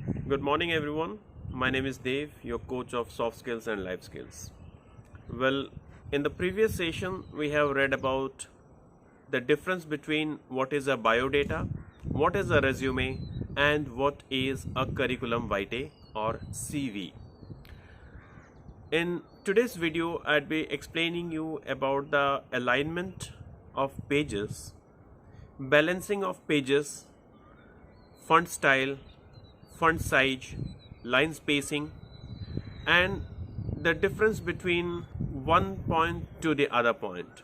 Good morning, everyone. My name is Dave, your coach of soft skills and life skills. Well, in the previous session, we have read about the difference between what is a biodata, what is a resume, and what is a curriculum vitae or CV. In today's video, I'd be explaining you about the alignment of pages, balancing of pages, font style, font size, line spacing, and the difference between one point to the other point.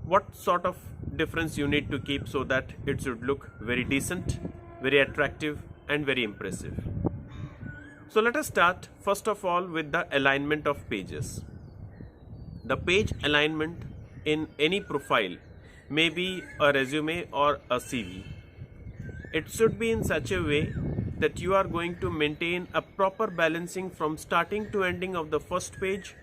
What sort of difference you need to keep so that it should look very decent, very attractive, and very impressive. So let us start first of all with the alignment of pages. The page alignment in any profile may be a resume or a CV. It should be in such a way that you are going to maintain a proper balancing from starting to ending of the first page,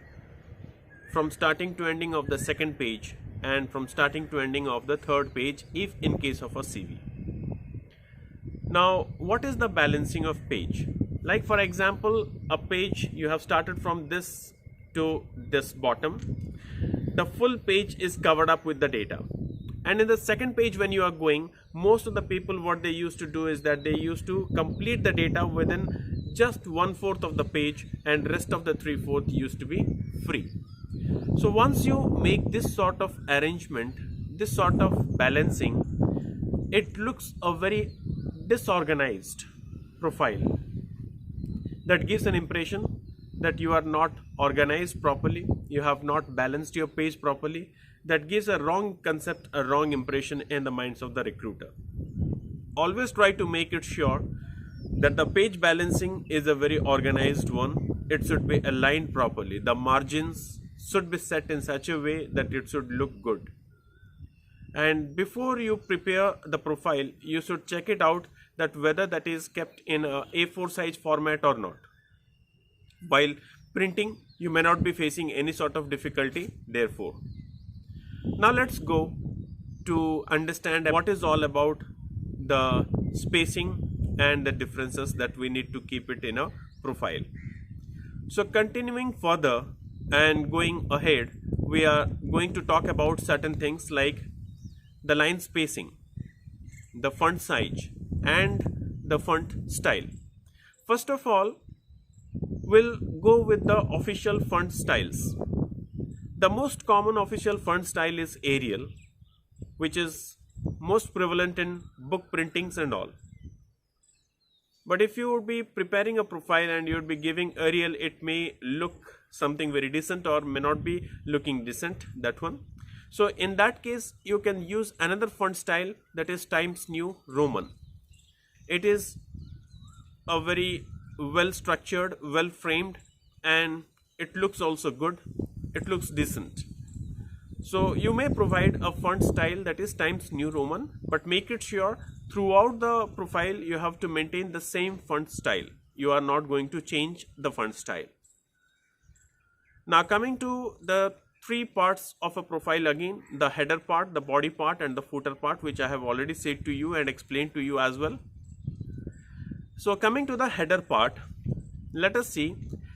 from starting to ending of the second page, and from starting to ending of the third page if in case of a CV. Now, what is the balancing of page? Like for example, a page you have started from this to this bottom. The full page is covered up with the data. And in the second page when you are going, most of the people what they used to do is that they used to complete the data within just 1/4 of the page, and rest of the 3/4 used to be free. So once you make this sort of arrangement, this sort of balancing, it looks a very disorganized profile. That gives an impression that you are not organized properly, you have not balanced your page properly. That gives a wrong concept, a wrong impression in the minds of the recruiter. Always try to make it sure that the page balancing is a very organized one. It should be aligned properly. The margins should be set in such a way that it should look good. And before you prepare the profile, you should check it out that whether that is kept in a A4 size format or not. While printing, you may not be facing any sort of difficulty therefore. Now let's go to understand what is all about the spacing and the differences that we need to keep it in a profile. So continuing further and going ahead, we are going to talk about certain things like the line spacing, the font size, and the font style. First of all, we'll go with the official font styles. The most common official font style is Arial, which is most prevalent in book printings and all. But if you would be preparing a profile and you would be giving Arial, it may look something very decent or may not be looking decent, that one. So in that case, you can use another font style, that is Times New Roman. It is a very well structured, well framed, and it looks also good. It looks decent. So you may provide a font style that is Times New Roman, but make it sure throughout the profile you have to maintain the same font style. You are not going to change the font style. Now coming to the three parts of a profile again, the header part, the body part, and the footer part, which I have already said to you and explained to you as well. So coming to the header part, let us see.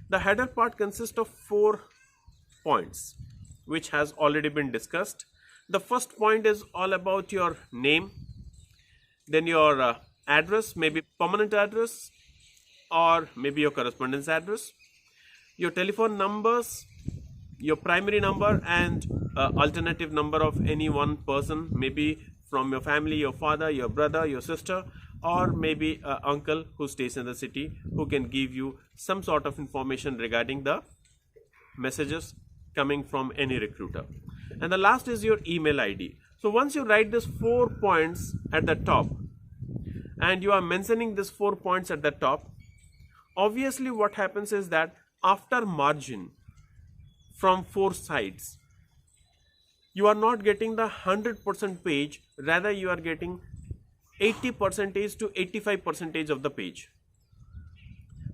The header part consists of 4 points, which has already been discussed. The first point is all about your name, then your address, maybe permanent address or maybe your correspondence address, your telephone numbers, your primary number, and alternative number of any one person, maybe from your family, your father, your brother, your sister, or maybe an uncle who stays in the city who can give you some sort of information regarding the messages coming from any recruiter. And the last is your email ID. So once you write these 4 points at the top and you are mentioning these 4 points at the top, obviously what happens is that after margin from 4 sides, you are not getting the 100% page, rather you are getting 80% to 85% of the page,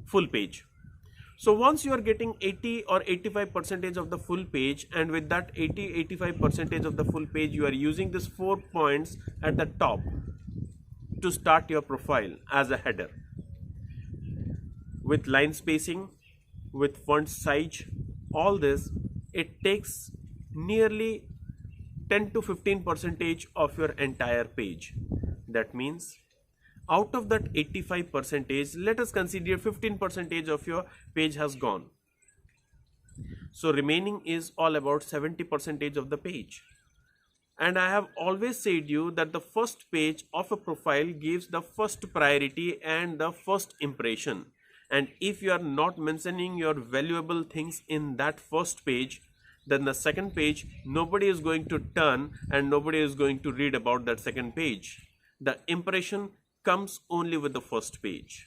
full page. So once you are getting 80 or 85% of the full page, and with that 80-85% of the full page, you are using these 4 points at the top to start your profile as a header. with line spacing, with font size, all this, it takes nearly 10 to 15% of your entire page. That means out of that 85%, let us consider 15% of your page has gone. So remaining is all about 70% of the page. And I have always said you that the first page of a profile gives the first priority and the first impression. And if you are not mentioning your valuable things in that first page, then the second page, nobody is going to turn and nobody is going to read about that second page. The impression comes only with the first page.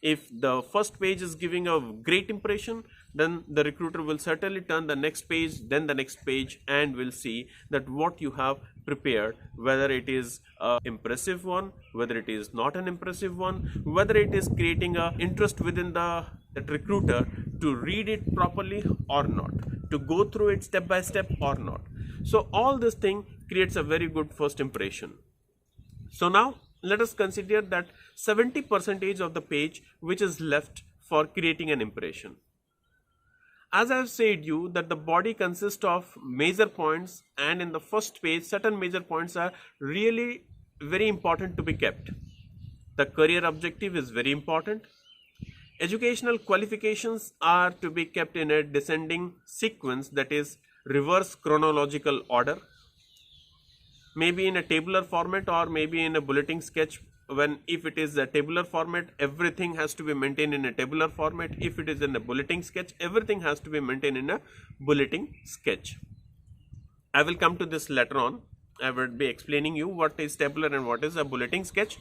If the first page is giving a great impression, then the recruiter will certainly turn the next page, then the next page, and will see that what you have prepared, whether it is an impressive one, whether it is not an impressive one, whether it is creating a interest within that recruiter to read it properly or not, to go through it step by step or not. So all this thing creates a very good first impression. So now let us consider that 70% of the page which is left for creating an impression. As I have said you that the body consists of major points, and in the first page certain major points are really very important to be kept. The career objective is very important. Educational qualifications are to be kept in a descending sequence, that is reverse chronological order. Maybe in a tabular format or maybe in a bulletin sketch. When if it is a tabular format, everything has to be maintained in a tabular format. If it is in a bulletin sketch, everything has to be maintained in a bulletin sketch. I will come to this later on. I will be explaining you what is tabular and what is a bulletin sketch.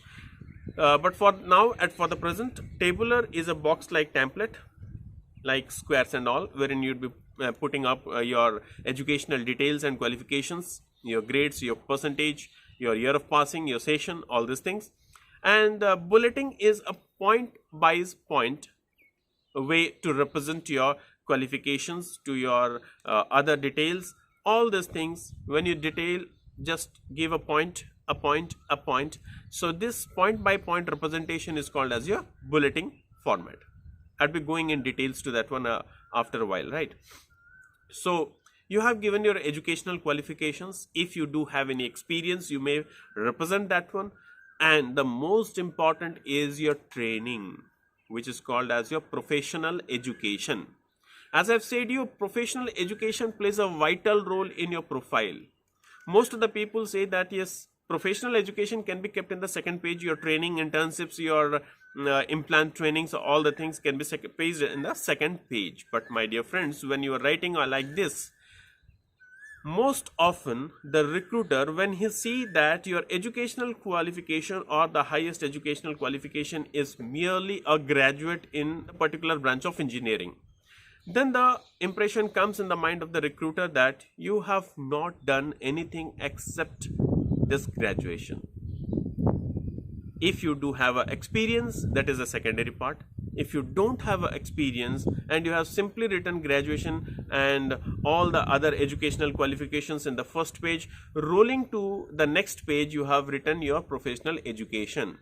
But for now, for the present, tabular is a box-like template, like squares and all, wherein you'd be putting up your educational details and qualifications, your grades, your percentage, your year of passing, your session, all these things. And bulletin is a point by point way to represent your qualifications, to your other details, all these things. When you detail, just give a point, a point, a point. So this point by point representation is called as your bulletin format. I'll be going in details to that one after a while, right? So you have given your educational qualifications. If you do have any experience, you may represent that one. And the most important is your training, which is called as your professional education. As I've said, your professional education plays a vital role in your profile. Most of the people say that yes, professional education can be kept in the second page. Your training, internships, your implant trainings, all the things can be paged in the second page. But my dear friends, when you are writing like this, most often the recruiter, when he see that your educational qualification or the highest educational qualification is merely a graduate in a particular branch of engineering, then the impression comes in the mind of the recruiter that you have not done anything except this graduation. If you do have an experience, that is a secondary part. If you don't have an experience and you have simply written graduation and all the other educational qualifications in the first page, rolling to the next page you have written your professional education,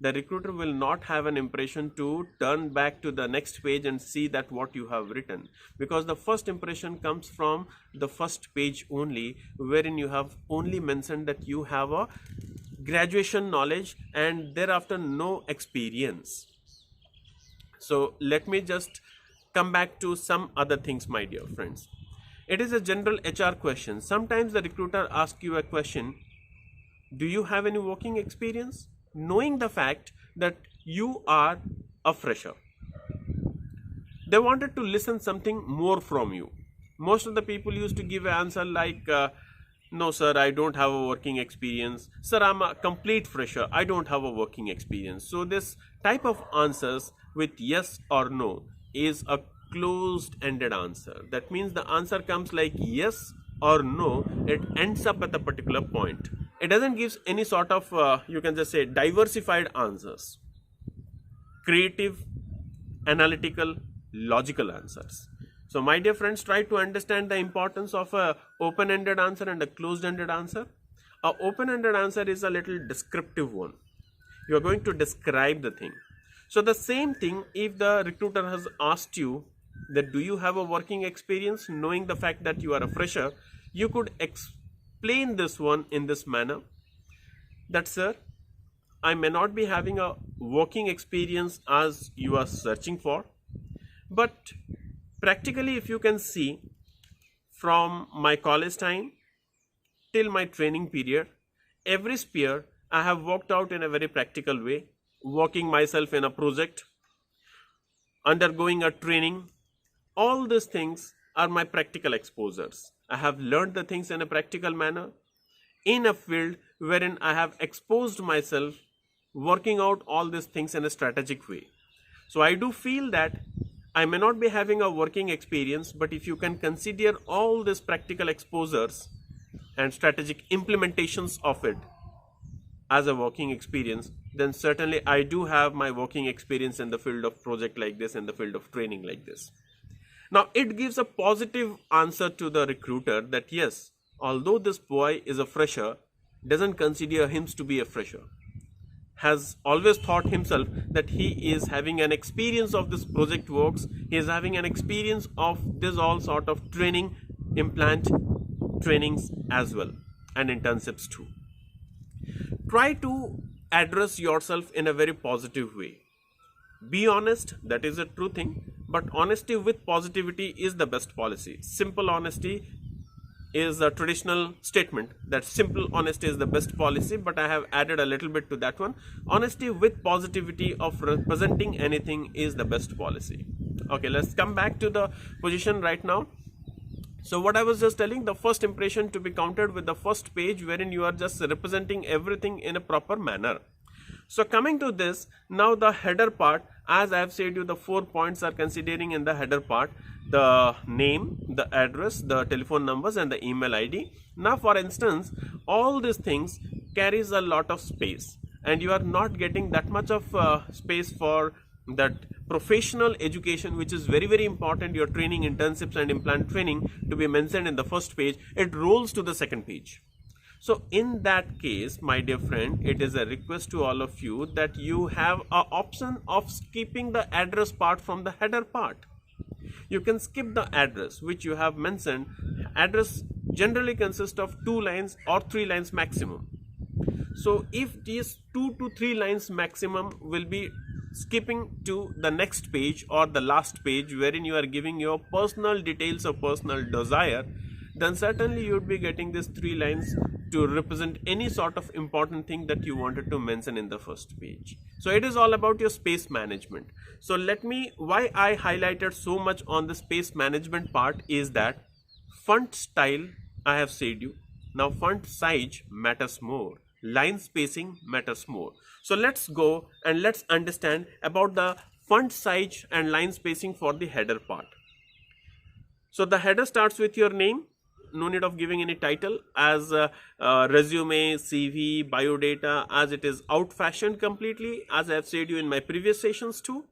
the recruiter will not have an impression to turn back to the next page and see that what you have written, because the first impression comes from the first page only, wherein you have only mentioned that you have a graduation knowledge and thereafter no experience. So let me just come back to some other things, my dear friends. It is a general HR question. Sometimes the recruiter asks you a question, do you have any working experience? Knowing the fact that you are a fresher. They wanted to listen something more from you. Most of the people used to give an answer like, no sir, I don't have a working experience. Sir, I'm a complete fresher. I don't have a working experience. So this type of answers with yes or no is a closed-ended answer. That means the answer comes like yes or no. It ends up at a particular point. It doesn't give any sort of, you can just say, diversified answers. Creative, analytical, logical answers. So my dear friends, try to understand the importance of a open-ended answer and a closed-ended answer. A open-ended answer is a little descriptive one. You are going to describe the thing. So the same thing, if the recruiter has asked you that do you have a working experience, knowing the fact that you are a fresher, you could explain this one in this manner that, sir, I may not be having a working experience as you are searching for, but practically if you can see from my college time till my training period, every sphere I have worked out in a very practical way, working myself in a project, undergoing a training. All these things are my practical exposures. I have learned the things in a practical manner in a field wherein I have exposed myself working out all these things in a strategic way. So I do feel that I may not be having a working experience, but if you can consider all these practical exposures and strategic implementations of it as a working experience, then certainly I do have my working experience in the field of project like this, in the field of training like this. Now it gives a positive answer to the recruiter that yes, although this boy is a fresher, doesn't consider him to be a fresher, has always thought himself that he is having an experience of this project works, he is having an experience of this all sort of training, implant trainings as well, and internships too. Try to address yourself in a very positive way. Be honest, that is a true thing, but honesty with positivity is the best policy. Simple honesty is a traditional statement that simple honesty is the best policy, but I have added a little bit to that one. Honesty with positivity of representing anything is the best policy. Okay, let's come back to the position right now. So what I was just telling, the first impression to be counted with the first page wherein you are just representing everything in a proper manner. So coming to this, now the header part, as I have said you, the 4 points are considering in the header part: the name, the address, the telephone numbers and the email ID. Now for instance, all these things carries a lot of space and you are not getting that much of space for that professional education, which is very, very important, your training, internships and implant training to be mentioned in the first page. It rolls to the second page. So in that case, my dear friend, it is a request to all of you that you have an option of skipping the address part from the header part. You can skip the address which you have mentioned. Address generally consists of 2 lines or 3 lines maximum. So if these 2 to 3 lines maximum will be skipping to the next page or the last page wherein you are giving your personal details or personal desire, then certainly you would be getting these 3 lines to represent any sort of important thing that you wanted to mention in the first page. So it is all about your space management. So why I highlighted so much on the space management part is that font style, I have said you. Now font size matters more. Line spacing matters more. So let's go and let's understand about the font size and line spacing for the header part. So the header starts with your name. No need of giving any title as resume, CV, biodata, as it is out-fashioned completely, as I have said you in my previous sessions too.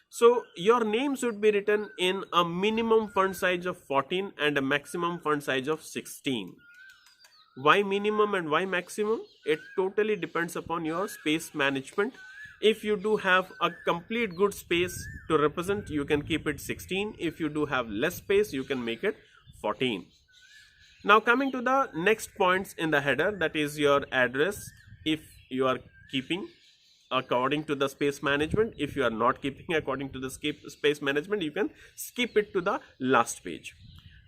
So your name should be written in a minimum font size of 14 and a maximum font size of 16. Why minimum and why maximum? It totally depends upon your space management. If you do have a complete good space to represent, you can keep it 16. If you do have less space, you can make it 14. Now coming to the next points in the header, that is your address. If you are keeping according to the space management, if you are not keeping according to the space management, you can skip it to the last page.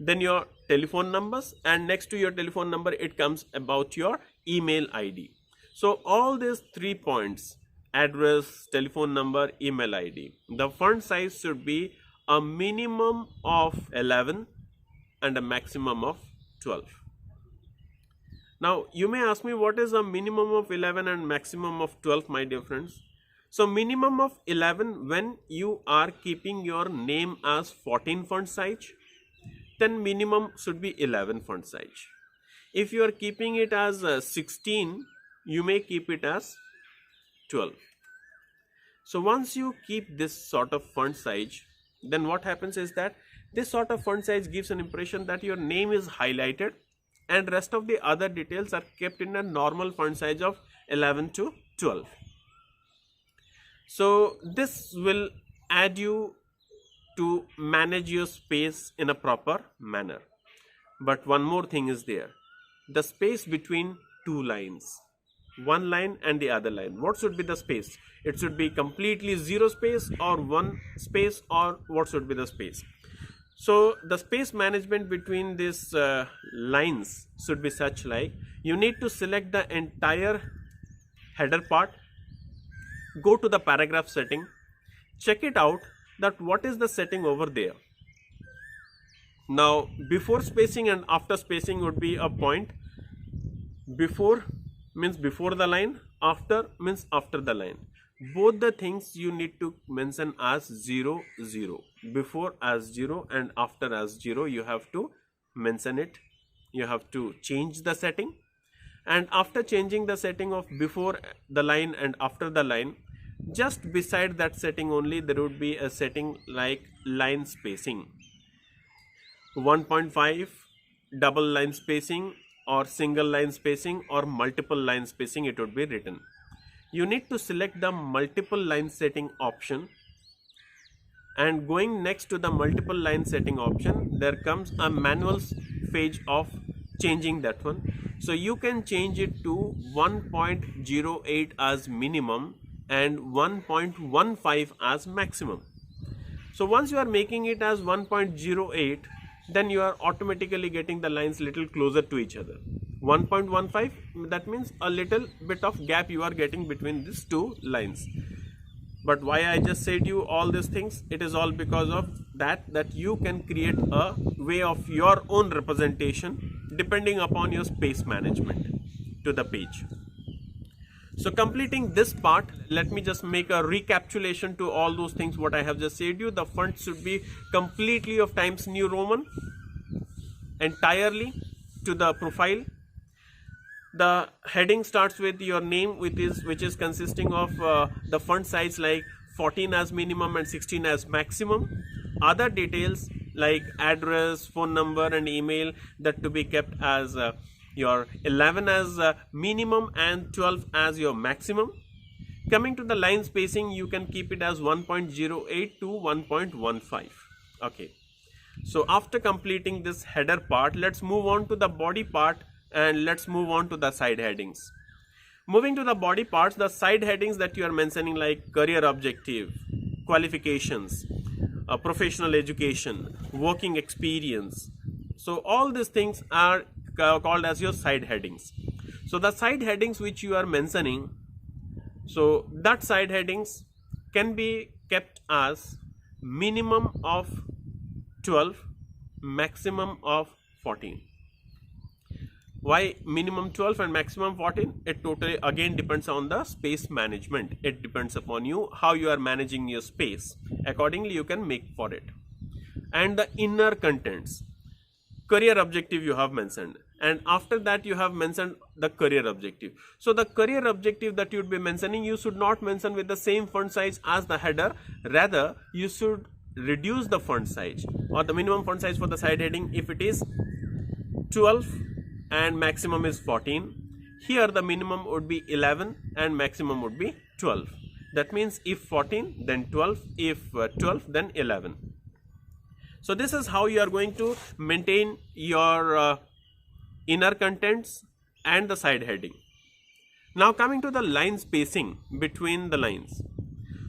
Then your telephone numbers, and next to your telephone number it comes about your email ID. So all these 3 points, address, telephone number, email ID, the font size should be a minimum of 11 and a maximum of 12. Now you may ask me, what is a minimum of 11 and maximum of 12, my dear friends? So minimum of 11 when you are keeping your name as 14 font size, then minimum should be 11 font size. If you are keeping it as 16, you may keep it as 12. So once you keep this sort of font size, then what happens is that this sort of font size gives an impression that your name is highlighted and rest of the other details are kept in a normal font size of 11 to 12. So this will add you to manage your space in a proper manner. But one more thing is there, the space between two lines, one line and the other line. What should be the space? It should be completely zero space or one space, or what should be the space? So the space management between these lines should be such like, you need to select the entire header part, go to the paragraph setting, check it out that what is the setting over there. Now before spacing and after spacing would be a point. Before means before the line, after means after the line. Both the things you need to mention as 0 0. Before as 0 and after as 0, you have to mention it. You have to change the setting, and after changing the setting of before the line and after the line, just beside that setting only there would be a setting like line spacing, 1.5, double line spacing, or single line spacing, or multiple line spacing it would be written. You need to select the multiple line setting option, and going next to the multiple line setting option, there comes a manual page of changing that one. So you can change it to 1.08 as minimum and 1.15 as maximum. So once you are making it as 1.08, then you are automatically getting the lines little closer to each other. 1.15, that means a little bit of gap you are getting between these two lines. But why I just said you all these things, it is all because of that you can create a way of your own representation depending upon your space management to the page. So completing this part, let me just make a recapitulation to all those things what I have just said you. The font should be completely of Times New Roman, entirely to the profile. The heading starts with your name, which is consisting of the font size like 14 as minimum and 16 as maximum. Other details like address, phone number and email, that to be kept as your 11 as minimum and 12 as your maximum. Coming to the line spacing, you can keep it as 1.08 to 1.15. Okay. So after completing this header part, let's move on to the body part, and let's move on to the side headings. Moving to the body parts, the side headings that you are mentioning like career objective, qualifications, professional education, working experience. So all these things are called as your side headings. So the side headings which you are mentioning, so that side headings can be kept as minimum of 12, maximum of 14. Why minimum 12 and maximum 14? It totally again depends on the space management. It depends upon you how you are managing your space. Accordingly you can make for it. And the inner contents, career objective you have mentioned, and after that you have mentioned the career objective. So the career objective that you would be mentioning, you should not mention with the same font size as the header. Rather you should reduce the font size or the minimum font size for the side heading. If it is 12 and maximum is 14, here the minimum would be 11 and maximum would be 12. That means if 14 then 12, if 12 then 11. So this is how you are going to maintain your inner contents and the side heading. Now coming to the line spacing between the lines.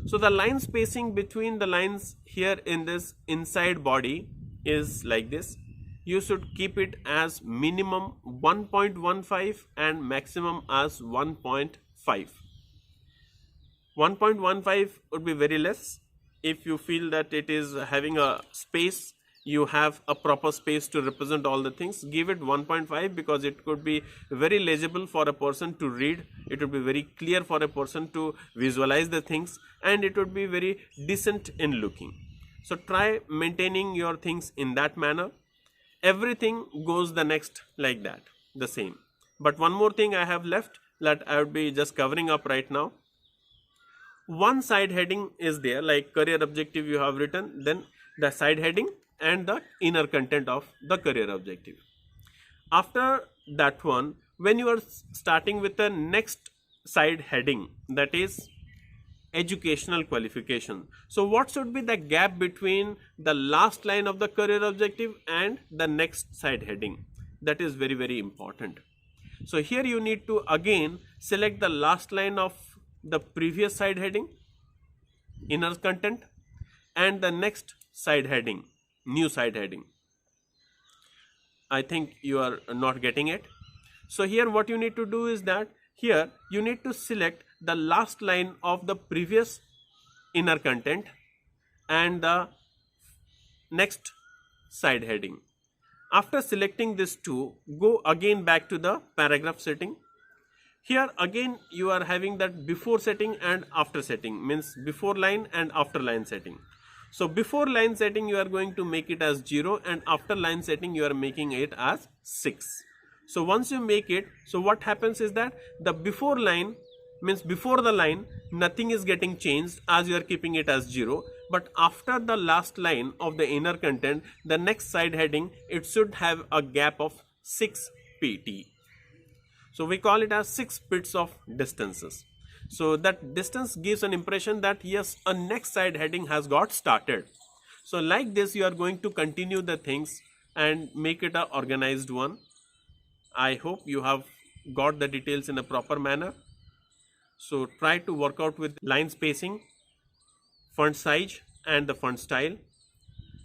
So the line spacing between the lines here in this inside body is like this. You should keep it as minimum 1.15 and maximum as 1.5. 1.15 would be very less. If you feel that it is having a space, you have a proper space to represent all the things, give it 1.5 because it could be very legible for a person to read. It would be very clear for a person to visualize the things, and it would be very decent in looking. So try maintaining your things in that manner. Everything goes the next like that, the same. But one more thing I have left that I would be just covering up right now. One side heading is there, like career objective you have written, then the side heading and the inner content of the career objective. After that one, when you are starting with the next side heading, that is educational qualification. So what should be the gap between the last line of the career objective and the next side heading? That is very, very important. So here you need to again select the last line of the previous side heading, inner content, and the next side heading, new side heading. I think you are not getting it. So here what you need to do is that here you need to select the last line of the previous inner content and the next side heading. After selecting these two, go again back to the paragraph setting. Here again you are having that before setting and after setting, means before line and after line setting. So before line setting you are going to make it as 0, and after line setting you are making it as 6. So once you make it, so what happens is that the before line means before the line nothing is getting changed as you are keeping it as 0, but after the last line of the inner content, the next side heading, it should have a gap of 6 pt. So we call it as 6 bits of distances. So that distance gives an impression that yes, a next side heading has got started. So like this you are going to continue the things and make it an organized one. I hope you have got the details in a proper manner. So try to work out with line spacing, font size and the font style.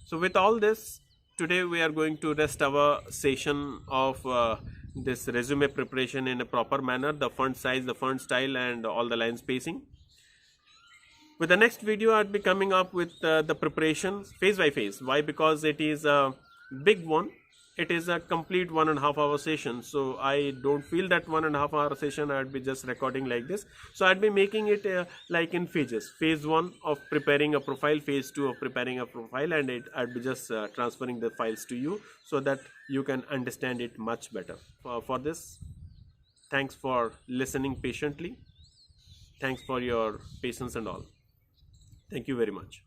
So with all this, today we are going to rest our session of this resume preparation in a proper manner, the font size, the font style and all the line spacing. With the next video I'll be coming up with the preparation phase by phase. Why? Because it is a big one. It is a complete 1.5 hour session, so I don't feel that 1.5 hour session I'd be just recording like this. So I'd be making it like in phases. Phase 1 of preparing a profile, phase 2 of preparing a profile, and I'd be just transferring the files to you so that you can understand it much better. For this, thanks for listening patiently. Thanks for your patience and all. Thank you very much.